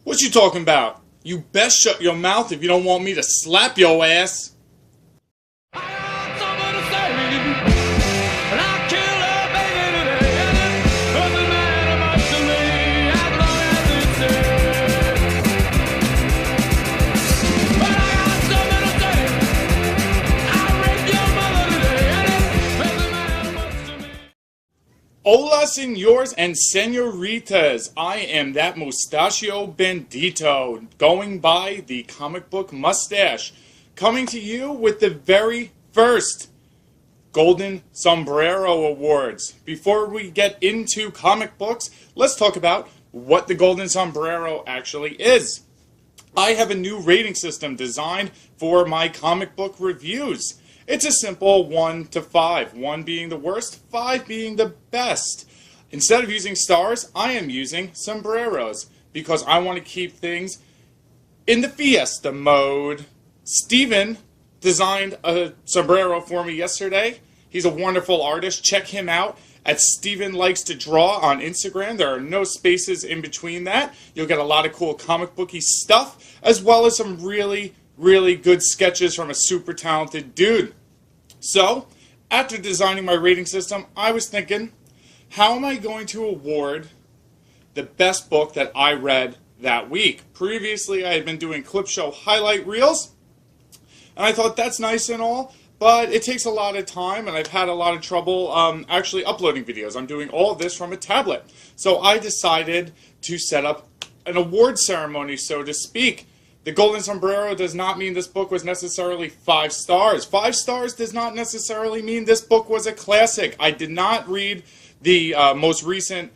What you talking about? You best shut your mouth if you don't want me to slap your ass. Hola, senors and senoritas. I am that mustachio bandito, going by the Comic Book Mustache, coming to you with the very first Golden Sombrero Awards. Before we get into comic books, let's talk about what the Golden Sombrero actually is. I have a new rating system designed for my comic book reviews. It's a simple 1 to 5, 1 being the worst, 5 being the best. Instead of using stars, I am using sombreros because I want to keep things in the fiesta mode. Steven designed a sombrero for me yesterday. He's a wonderful artist. Check him out at Steven Likes to Draw on Instagram. There are no spaces in between that. You'll get a lot of cool comic booky stuff, as well as some really good sketches from a super talented dude. So, after designing my rating system, I was thinking, how am I going to award the best book that I read that week? Previously, I had been doing clip show highlight reels, and I thought that's nice and all, but it takes a lot of time, and I've had a lot of trouble actually uploading videos. I'm doing all of this from a tablet. So I decided to set up an award ceremony, so to speak. The Golden Sombrero does not mean this book was necessarily 5 stars. 5 stars does not necessarily mean this book was a classic. I did not read the most recent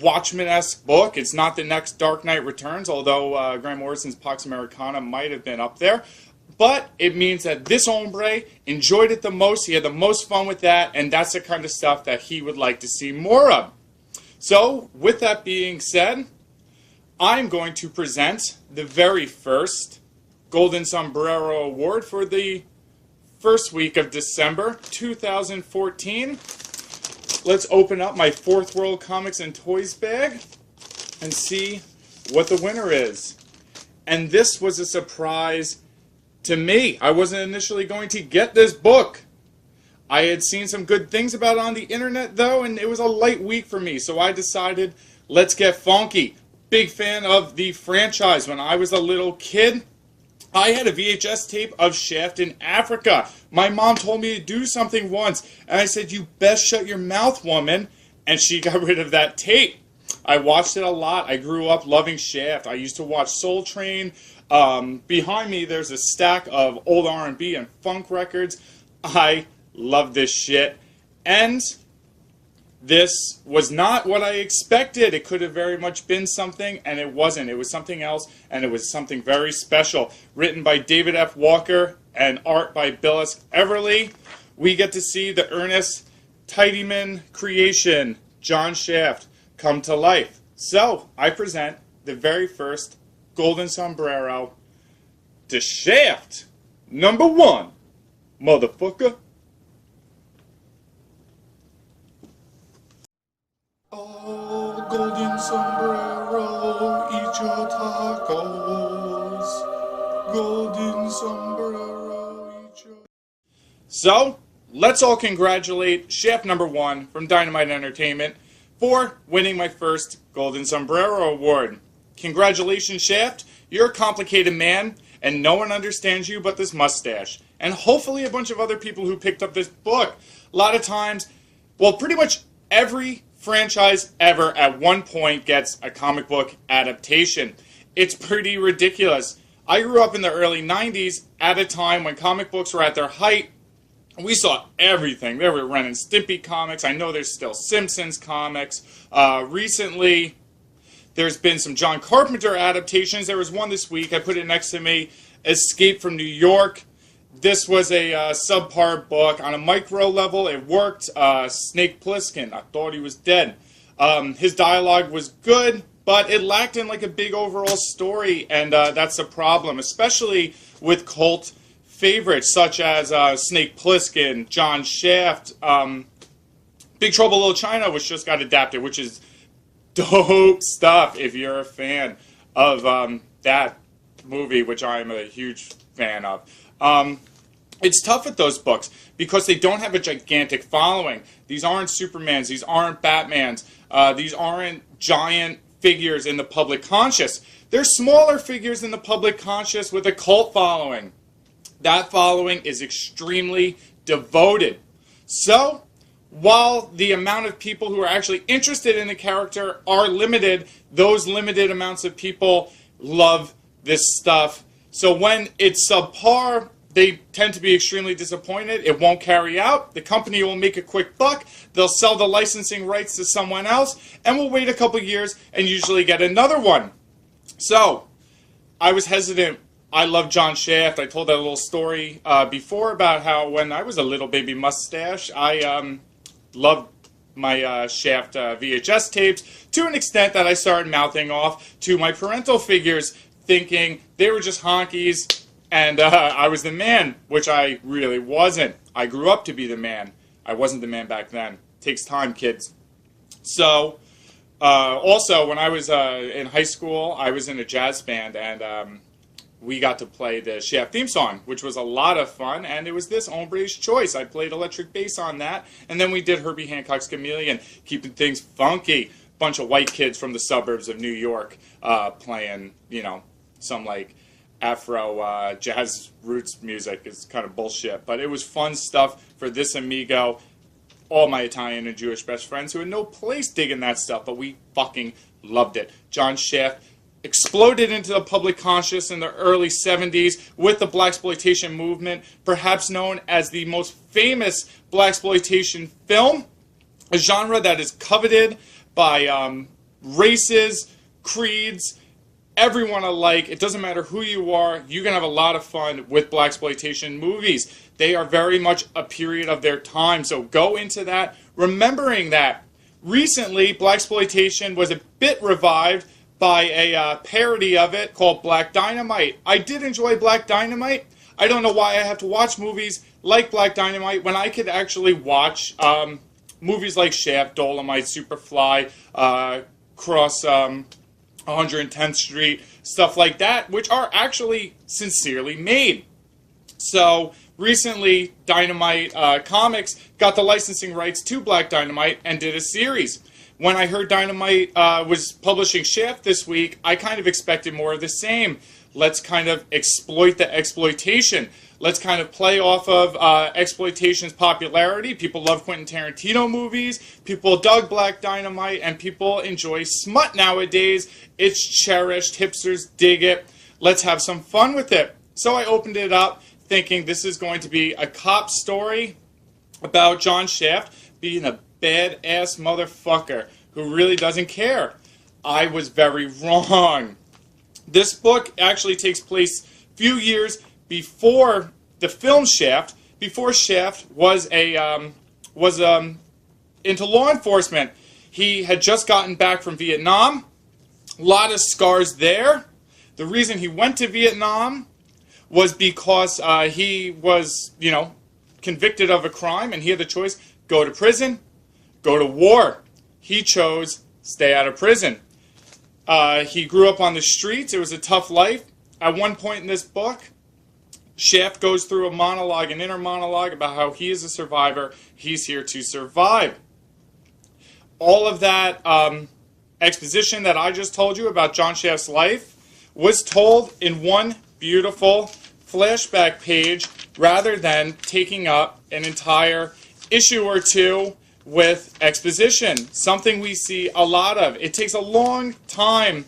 Watchmen-esque book. It's not the next Dark Knight Returns, although Grant Morrison's Pax Americana might have been up there. But it means that this hombre enjoyed it the most, he had the most fun with that, and that's the kind of stuff that he would like to see more of. So, with that being said, I'm going to present the very first Golden Sombrero Award for the first week of December 2014. Let's open up my Fourth World Comics and Toys bag and see what the winner is. And this was a surprise to me. I wasn't initially going to get this book. I had seen some good things about it on the internet though, and it was a light week for me, so I decided, let's get funky. Big fan of the franchise. When I was a little kid, I had a VHS tape of Shaft in Africa. My mom told me to do something once, and I said, you best shut your mouth, woman, and she got rid of that tape. I watched it a lot. I grew up loving Shaft. I used to watch Soul Train. Behind me, there's a stack of old R&B and funk records. I love this shit. And this was not what I expected. It could have very much been something, and it wasn't. It was something else, and it was something very special. Written by David F. Walker and art by Billis Everly. We get to see the Ernest Tidyman creation, John Shaft, come to life. So, I present the very first Golden Sombrero to Shaft. Number 1, motherfucker. Oh, Golden Sombrero, eat your tacos. Golden Sombrero, eat your... So, let's all congratulate Shaft number 1 from Dynamite Entertainment for winning my first Golden Sombrero Award. Congratulations, Shaft. You're a complicated man, and no one understands you but this mustache. And hopefully a bunch of other people who picked up this book. A lot of times, well, pretty much every franchise ever at one point gets a comic book adaptation. It's pretty ridiculous. I grew up in the early 90s at a time when comic books were at their height. We saw everything. There were Ren and Stimpy comics. I know there's still Simpsons comics. Recently, there's been some John Carpenter adaptations. There was one this week. I put it next to me, Escape from New York. This was a subpar book. On a micro level, it worked. Snake Plissken, I thought he was dead. His dialogue was good, but it lacked in like a big overall story, and that's a problem, especially with cult favorites such as Snake Plissken, John Shaft. Big Trouble in Little China, which just got adapted, which is dope stuff if you're a fan. that movie, which I'm a huge fan of. It's tough with those books because they don't have a gigantic following. These aren't Supermans. These aren't Batmans. These aren't giant figures in the public conscious. They're smaller figures in the public conscious with a cult following. That following is extremely devoted. So, while the amount of people who are actually interested in the character are limited, those limited amounts of people love this stuff. So when it's subpar, they tend to be extremely disappointed. It won't carry out. The company will make a quick buck. They'll sell the licensing rights to someone else, and we'll wait a couple years and usually get another one. So, I was hesitant. I love John Shaft. I told that little story before about how when I was a little baby mustache, I loved my Shaft VHS tapes to an extent that I started mouthing off to my parental figures, thinking they were just honkies and I was the man, which I really wasn't. I grew up to be the man. I wasn't the man back then. Takes time, kids. So, also, when I was in high school, I was in a jazz band, and we got to play the Shaft theme song, which was a lot of fun, and it was this hombre's choice. I played electric bass on that, and then we did Herbie Hancock's Chameleon, keeping things funky. Bunch of white kids from the suburbs of New York playing, you know, some like Afro jazz roots music. Is kind of bullshit, but it was fun stuff for this amigo. All my Italian and Jewish best friends who had no place digging that stuff, but we fucking loved it. John Shaft exploded into the public conscious in the early 70s with the blaxploitation movement, perhaps known as the most famous blaxploitation film, a genre that is coveted by races, creeds, everyone alike. It doesn't matter who you are, you can have a lot of fun with blaxploitation movies. They are very much a period of their time, so go into that remembering that. Recently, blaxploitation was a bit revived by a parody of it called Black Dynamite. I did enjoy Black Dynamite. I don't know why I have to watch movies like Black Dynamite when I could actually watch movies like Shaft, Dolomite, Superfly, Cross 110th Street, stuff like that, which are actually sincerely made. So, recently, Dynamite Comics got the licensing rights to Black Dynamite and did a series. When I heard Dynamite was publishing Shaft this week, I kind of expected more of the same. Let's kind of exploit the exploitation. Let's kind of play off of exploitation's popularity. People love Quentin Tarantino movies. People dug Black Dynamite, and people enjoy smut nowadays. It's cherished. Hipsters dig it. Let's have some fun with it. So I opened it up thinking this is going to be a cop story about John Shaft being a badass motherfucker who really doesn't care. I was very wrong. This book actually takes place a few years before the film Shaft, before Shaft was into law enforcement. He had just gotten back from Vietnam. A lot of scars there. The reason he went to Vietnam was because he was, you know, convicted of a crime, and he had the choice: go to prison, go to war. He chose stay out of prison. He grew up on the streets. It was a tough life. At one point in this book, Shaft goes through a monologue, an inner monologue about how he is a survivor. He's here to survive. All of that exposition that I just told you about John Shaft's life was told in one beautiful flashback page rather than taking up an entire issue or two with exposition, something we see a lot of. It takes a long time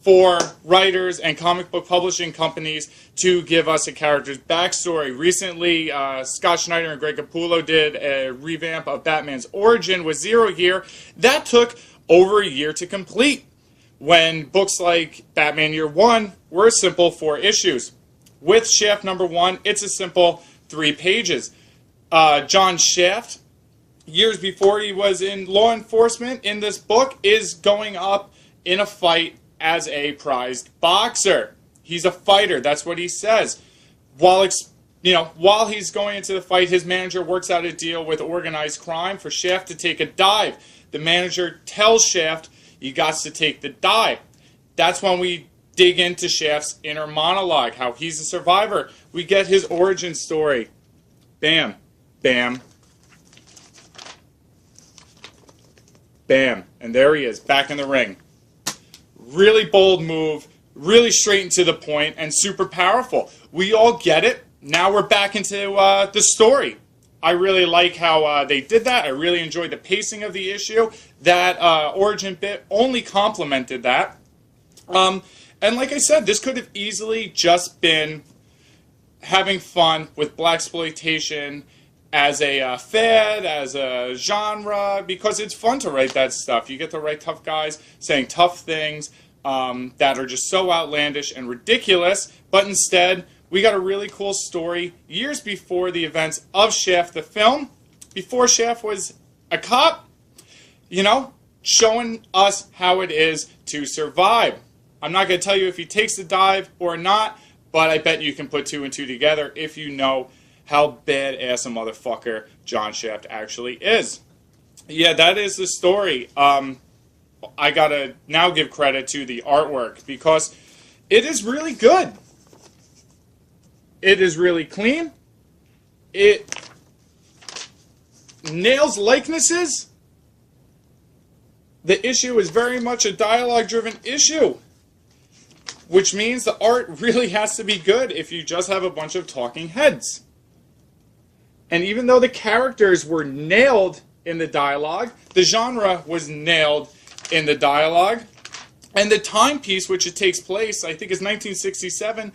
for writers and comic book publishing companies to give us a character's backstory. Recently, Scott Snyder and Greg Capullo did a revamp of Batman's origin with 0 Year. That took over a year to complete, when books like Batman Year One were a simple 4 issues. With Shaft #1, it's a simple 3 pages. John Shaft, years before he was in law enforcement, in this book, is going up in a fight as a prized boxer. He's a fighter. That's what he says. While he's going into the fight, his manager works out a deal with organized crime for Shaft to take a dive. The manager tells Shaft, you got to take the dive. That's when we dig into Shaft's inner monologue, how he's a survivor. We get his origin story. Bam. Bam. Bam. And there he is, back in the ring. Really bold move, really straight and to the point, and super powerful. We all get it. Now we're back into the story. I really like how they did that. I really enjoyed the pacing of the issue. That origin bit only complemented that. And like I said, this could have easily just been having fun with blaxploitation as a fad, as a genre, because it's fun to write that stuff. You get to write tough guys saying tough things that are just so outlandish and ridiculous, but instead, we got a really cool story years before the events of Shaft the film, before Shaft was a cop, you know, showing us how it is to survive. I'm not going to tell you if he takes the dive or not, but I bet you can put two and two together if you know how badass a motherfucker John Shaft actually is. Yeah, that is the story. I got to now give credit to the artwork because it is really good. It is really clean. It nails likenesses. The issue is very much a dialogue-driven issue, which means the art really has to be good if you just have a bunch of talking heads. And even though the characters were nailed in the dialogue, the genre was nailed in the dialogue, and the timepiece which it takes place, I think is 1967,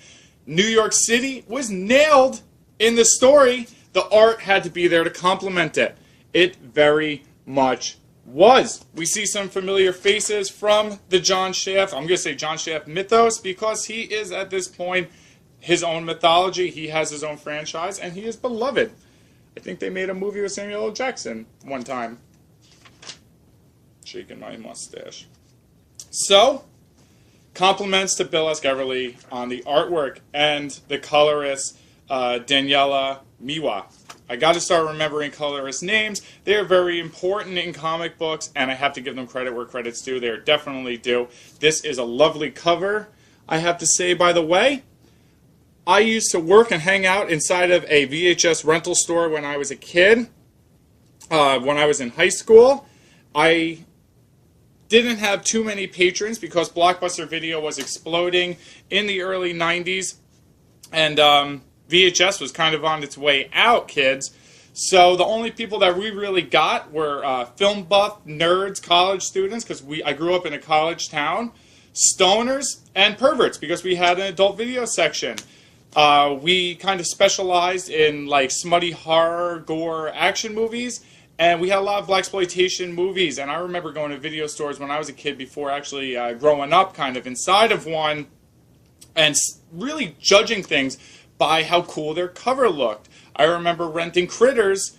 New York City, was nailed in the story. The art had to be there to complement it. It very much was. We see some familiar faces from the John Shaft, I'm going to say John Shaft mythos, because he is at this point his own mythology. He has his own franchise, and he is beloved. I think they made a movie with Samuel L. Jackson one time. Shaking my mustache. So, compliments to Bill S. Everly on the artwork and the colorist Daniela Miwa. I got to start remembering colorist names. They are very important in comic books, and I have to give them credit where credit's due. They are definitely due. This is a lovely cover, I have to say, by the way. I used to work and hang out inside of a VHS rental store when I was a kid. When I was in high school, I didn't have too many patrons because Blockbuster Video was exploding in the early 90s, and VHS was kind of on its way out, kids. So the only people that we really got were film buff nerds, college students, because I grew up in a college town, stoners, and perverts, because we had an adult video section. We kind of specialized in like smutty horror, gore, action movies, and we had a lot of blaxploitation movies. And I remember going to video stores when I was a kid before actually growing up kind of inside of one and really judging things by how cool their cover looked. I remember renting Critters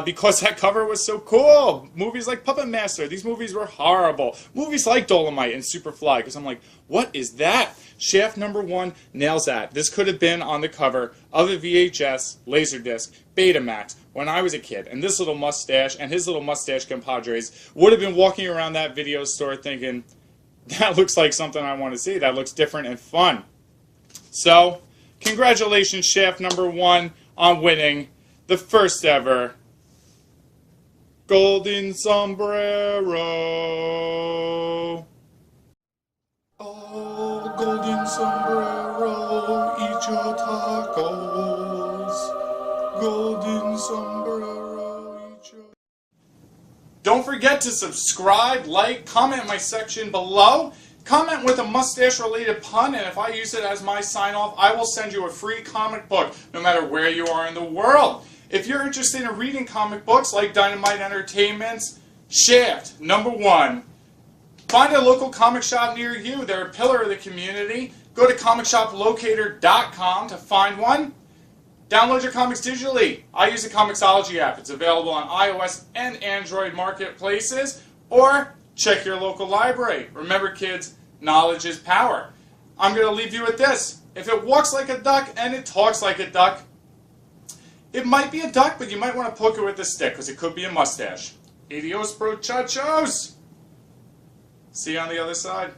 because that cover was so cool. Movies like Puppet Master, these movies were horrible. Movies like Dolomite and Superfly, because I'm like, what is that? Shaft #1 nails that. This could have been on the cover of a VHS, Laserdisc, Betamax when I was a kid. And this little mustache and his little mustache compadres would have been walking around that video store thinking, that looks like something I want to see. That looks different and fun. So, congratulations, Shaft #1, on winning the first ever Golden Sombrero. Oh, Golden Sombrero, eat your tacos. Golden Sombrero, eat your... Don't forget to subscribe, like, comment in my section below. Comment with a mustache-related pun, and if I use it as my sign-off, I will send you a free comic book, no matter where you are in the world. If you're interested in reading comic books like Dynamite Entertainment's Shaft #1, find a local comic shop near you. They're a pillar of the community. Go to comicshoplocator.com to find one. Download your comics digitally. I use the Comixology app. It's available on iOS and Android marketplaces, or check your local library. Remember, kids, knowledge is power. I'm going to leave you with this. If it walks like a duck and it talks like a duck, it might be a duck, but you might want to poke it with a stick, because it could be a mustache. Adios, muchachos! See you on the other side.